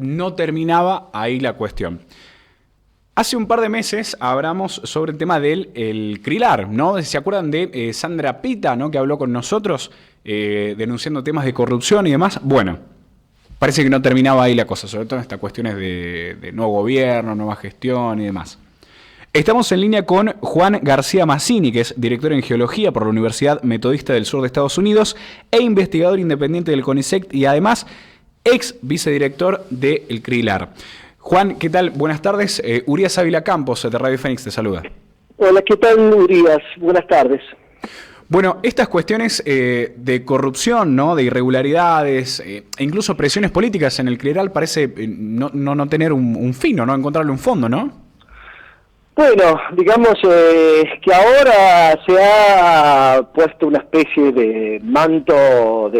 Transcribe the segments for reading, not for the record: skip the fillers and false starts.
no terminaba ahí la cuestión. Hace un par de meses hablamos sobre el tema del CRILAR, ¿no? ¿Se acuerdan de Sandra Pita, ¿no? Que habló con nosotros denunciando temas de corrupción y demás? Bueno, parece que no terminaba ahí la cosa, sobre todo en estas cuestiones de nuevo gobierno, nueva gestión y demás. Estamos en línea con Juan García Mazzini, que es director en Geología por la Universidad Metodista del Sur de Estados Unidos e investigador independiente del CONICET y además ex vicedirector del CRILAR. Juan, ¿qué tal? Buenas tardes. Urias Ávila Campos, de Radio Fénix, te saluda. Hola, ¿qué tal, Urias? Buenas tardes. Bueno, estas cuestiones de corrupción, ¿no? De irregularidades, e incluso presiones políticas en el CRILAR parece no tener un fin, ¿no? Encontrarle un fondo, ¿no? Bueno, digamos que ahora se ha puesto una especie de manto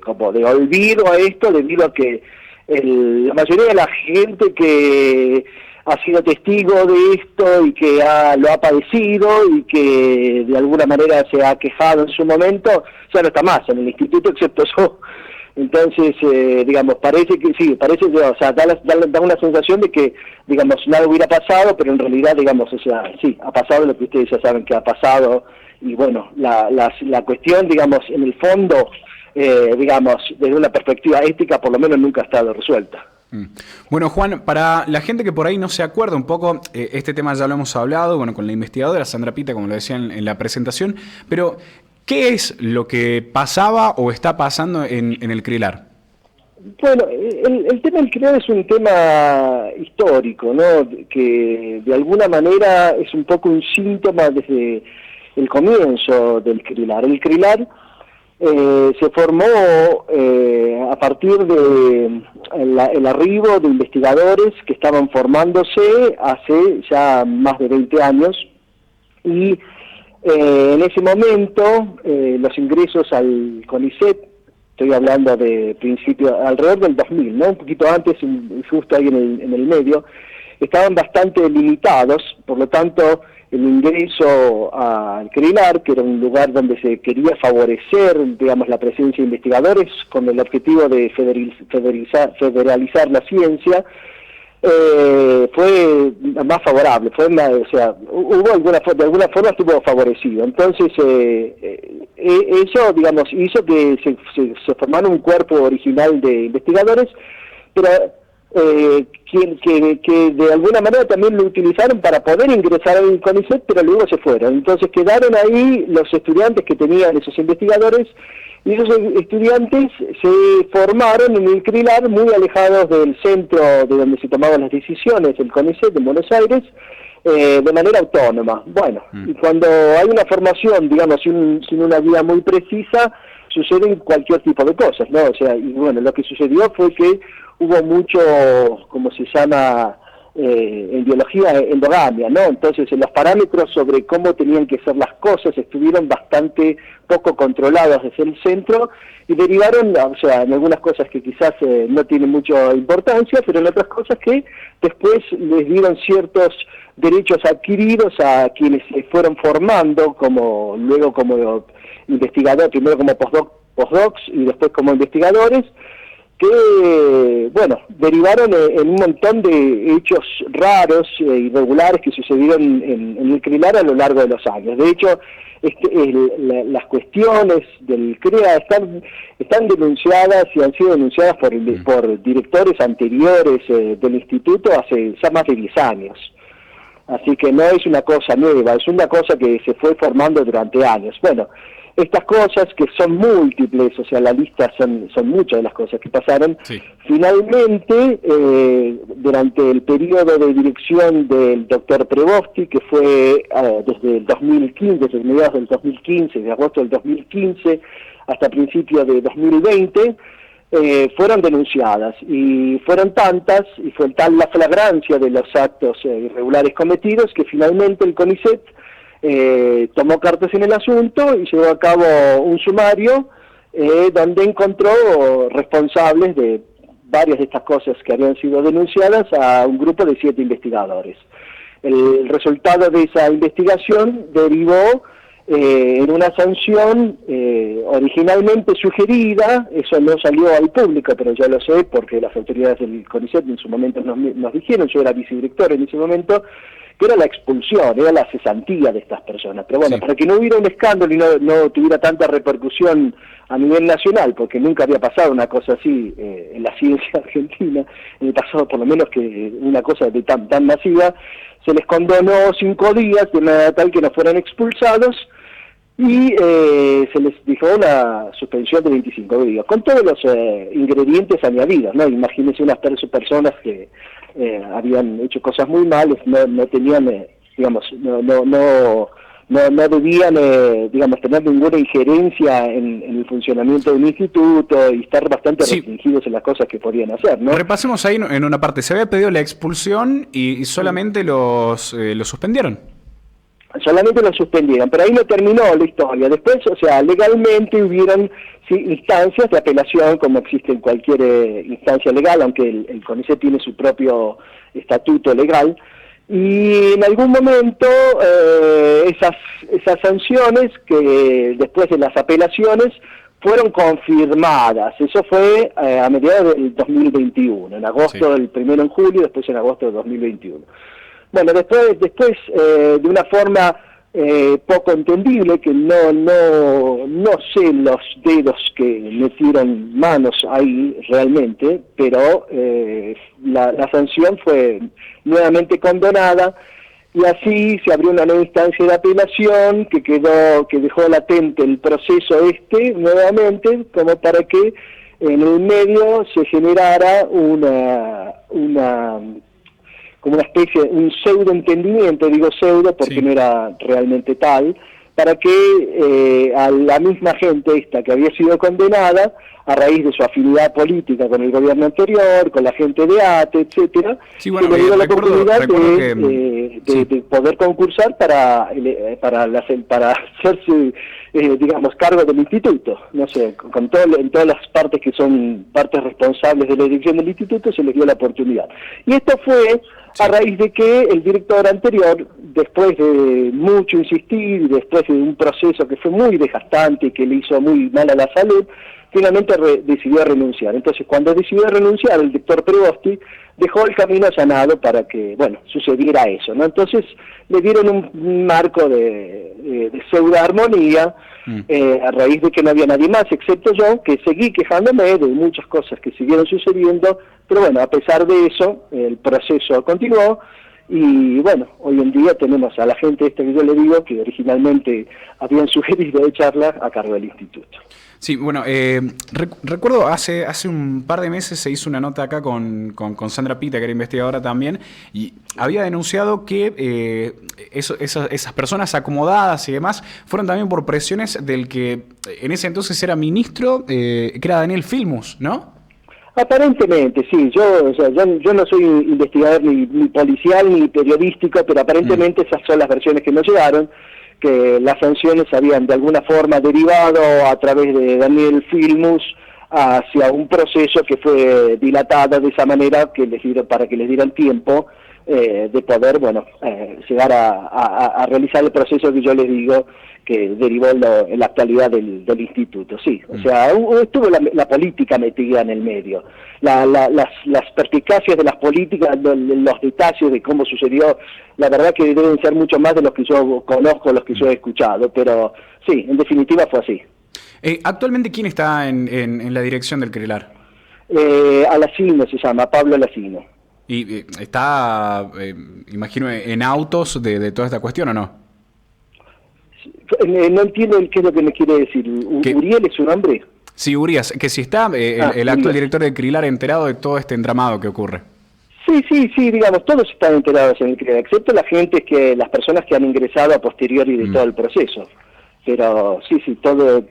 como de olvido a esto, debido a que la mayoría de la gente que ha sido testigo de esto y que lo ha padecido y que de alguna manera se ha quejado en su momento, ya no está más en el instituto, excepto yo. Entonces, digamos, parece que, o sea, da una sensación de que, digamos, nada hubiera pasado, pero en realidad, digamos, o sea, sí, ha pasado lo que ustedes ya saben que ha pasado, y bueno, la cuestión, digamos, en el fondo, digamos, desde una perspectiva ética, por lo menos nunca ha estado resuelta. Bueno, Juan, para la gente que por ahí no se acuerda un poco, este tema ya lo hemos hablado, bueno, con la investigadora Sandra Pita, como lo decía en la presentación, pero ¿qué es lo que pasaba o está pasando en el CRILAR? Bueno, el tema del CRILAR es un tema histórico, ¿no? Que de alguna manera es un poco un síntoma desde el comienzo del CRILAR. El CRILAR se formó a partir de el arribo de investigadores que estaban formándose hace ya más de 20 años y en ese momento los ingresos al CONICET, estoy hablando de principio, alrededor del 2000, ¿no? Un poquito antes, justo ahí en el medio, estaban bastante limitados, por lo tanto el ingreso al CRILAR, que era un lugar donde se quería favorecer, digamos, la presencia de investigadores con el objetivo de federalizar la ciencia, fue más favorable, o sea, de alguna forma estuvo favorecido. Entonces, eso, digamos, hizo que se formara un cuerpo original de investigadores, pero que de alguna manera también lo utilizaron para poder ingresar al CONICET, pero luego se fueron. Entonces quedaron ahí los estudiantes que tenían esos investigadores, y esos estudiantes se formaron en el CRILAR muy alejados del centro de donde se tomaban las decisiones, el CONICET en Buenos Aires, de manera autónoma. Bueno, y cuando hay una formación, digamos, sin una guía muy precisa, suceden cualquier tipo de cosas, ¿no? O sea, y bueno, lo que sucedió fue que hubo mucho, como se llama en biología, endogamia, ¿no? Entonces, los parámetros sobre cómo tenían que ser las cosas estuvieron bastante poco controlados desde el centro y derivaron, o sea, en algunas cosas que quizás no tienen mucha importancia, pero en otras cosas que después les dieron ciertos derechos adquiridos a quienes se fueron formando, luego como investigadores, primero como postdocs y después como investigadores, que, bueno, derivaron en un montón de hechos raros e irregulares que sucedieron en el CRILAR a lo largo de los años. De hecho, las cuestiones del CREA están denunciadas y han sido denunciadas por directores anteriores del instituto hace ya más de 10 años. Así que no es una cosa nueva, es una cosa que se fue formando durante años. Bueno, estas cosas que son múltiples, o sea, la lista son muchas de las cosas que pasaron. Sí. Finalmente, durante el periodo de dirección del doctor Prevosti, que fue desde el 2015, desde mediados del 2015, de agosto del 2015 hasta principios de 2020, fueron denunciadas, y fueron tantas, y fue tal la flagrancia de los actos irregulares cometidos, que finalmente el CONICET tomó cartas en el asunto y llevó a cabo un sumario donde encontró responsables de varias de estas cosas que habían sido denunciadas a un grupo de 7 investigadores. El resultado de esa investigación derivó en una sanción originalmente sugerida. Eso no salió al público, pero ya lo sé porque las autoridades del CONICET en su momento nos dijeron, yo era vicedirector en ese momento, que era la expulsión, era la cesantía de estas personas. Pero bueno, para que no hubiera un escándalo y no tuviera tanta repercusión a nivel nacional, porque nunca había pasado una cosa así en la ciencia argentina, en el pasado por lo menos, que una cosa de tan masiva, se les condonó 5 días de manera tal que no fueran expulsados, y se les dijo una suspensión de 25 días, con todos los ingredientes añadidos, ¿no? Imagínense unas personas que habían hecho cosas muy malas, no tenían, digamos, no debían, digamos, tener ninguna injerencia en el funcionamiento de un instituto y estar bastante restringidos en las cosas que podían hacer, ¿no? Repasemos ahí en una parte. Se había pedido la expulsión y solamente los suspendieron. Solamente lo suspendieron, pero ahí no terminó la historia. Después, o sea, legalmente hubieron instancias de apelación, como existe en cualquier instancia legal, aunque el CONICET tiene su propio estatuto legal, y en algún momento esas sanciones, que después de las apelaciones, fueron confirmadas. Eso fue a mediados del 2021, en agosto, el primero en julio, después en agosto del 2021. Bueno, después de una forma poco entendible, que no sé los dedos que metieron manos ahí realmente, pero la sanción fue nuevamente condonada, y así se abrió una nueva instancia de apelación que dejó latente el proceso nuevamente, como para que en el medio se generara como una especie, un pseudo entendimiento, digo pseudo porque no era realmente tal, para que a la misma gente esta que había sido condenada, a raíz de su afinidad política con el gobierno anterior, con la gente de ATE, etcétera, se le dio la oportunidad de poder concursar para hacerse, digamos, cargo del instituto. No sé, en todas las partes que son partes responsables de la dirección del instituto, se les dio la oportunidad. Y esto fue a raíz de que el director anterior, después de mucho insistir y después de un proceso que fue muy desgastante y que le hizo muy mal a la salud, finalmente decidió renunciar. Entonces, cuando decidió renunciar, el director Prevosti dejó el camino allanado para que, bueno, sucediera eso, ¿no? Entonces, le dieron un marco de pseudo-armonía, a raíz de que no había nadie más, excepto yo, que seguí quejándome de muchas cosas que siguieron sucediendo, pero bueno, a pesar de eso, el proceso continuó, y bueno, hoy en día tenemos a la gente esta que yo le digo, que originalmente habían sugerido echarla a cargo del instituto. Sí, bueno, recuerdo hace un par de meses se hizo una nota acá con Sandra Pita, que era investigadora también, y había denunciado que esas personas acomodadas y demás fueron también por presiones del que en ese entonces era ministro, que era Daniel Filmus, ¿no? Aparentemente, sí. Yo no soy investigador ni policial ni periodístico, pero aparentemente esas son las versiones que nos llegaron, que las sanciones habían de alguna forma derivado a través de Daniel Filmus hacia un proceso que fue dilatado de esa manera para que les dieran tiempo de poder, bueno, llegar a realizar el proceso que yo les digo que derivó en la actualidad del instituto, sí. O sea, estuvo la política metida en el medio, las perspicacias de las políticas, los detalles de cómo sucedió, la verdad que deben ser mucho más de los que yo conozco, los que yo he escuchado, pero sí, en definitiva fue así. ¿Actualmente quién está en la dirección del CRELAR? Alacino se llama, Pablo Alacino. ¿Y está, imagino, en autos de toda esta cuestión o no? No entiendo qué es lo que me quiere decir. ¿Uriel es su nombre? Sí, Urias, que si está el actual director del CRELAR enterado de todo este entramado que ocurre. Sí, digamos, todos están enterados en el CRELAR, excepto las personas que han ingresado a posteriori de todo el proceso. Pero sí, todo,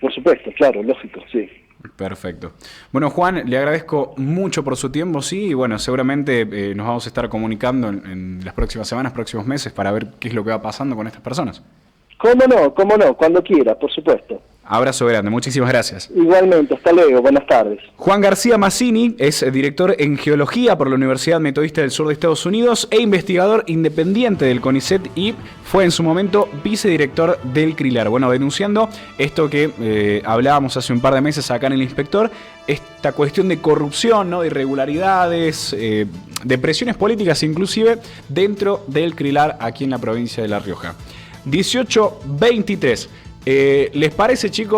por supuesto, claro, lógico, sí. Perfecto. Bueno, Juan, le agradezco mucho por su tiempo, sí, y bueno, seguramente nos vamos a estar comunicando en las próximas semanas, próximos meses, para ver qué es lo que va pasando con estas personas. ¿Cómo no? Cuando quiera, por supuesto. Abrazo grande, muchísimas gracias. Igualmente, hasta luego, buenas tardes. Juan García Mazzini es director en Geología por la Universidad Metodista del Sur de Estados Unidos e investigador independiente del CONICET y fue en su momento vicedirector del CRILAR. Bueno, denunciando esto que hablábamos hace un par de meses acá en El Inspector, esta cuestión de corrupción, ¿no? De irregularidades, de presiones políticas inclusive dentro del CRILAR aquí en la provincia de La Rioja. 18:23. ¿Les parece, chicos?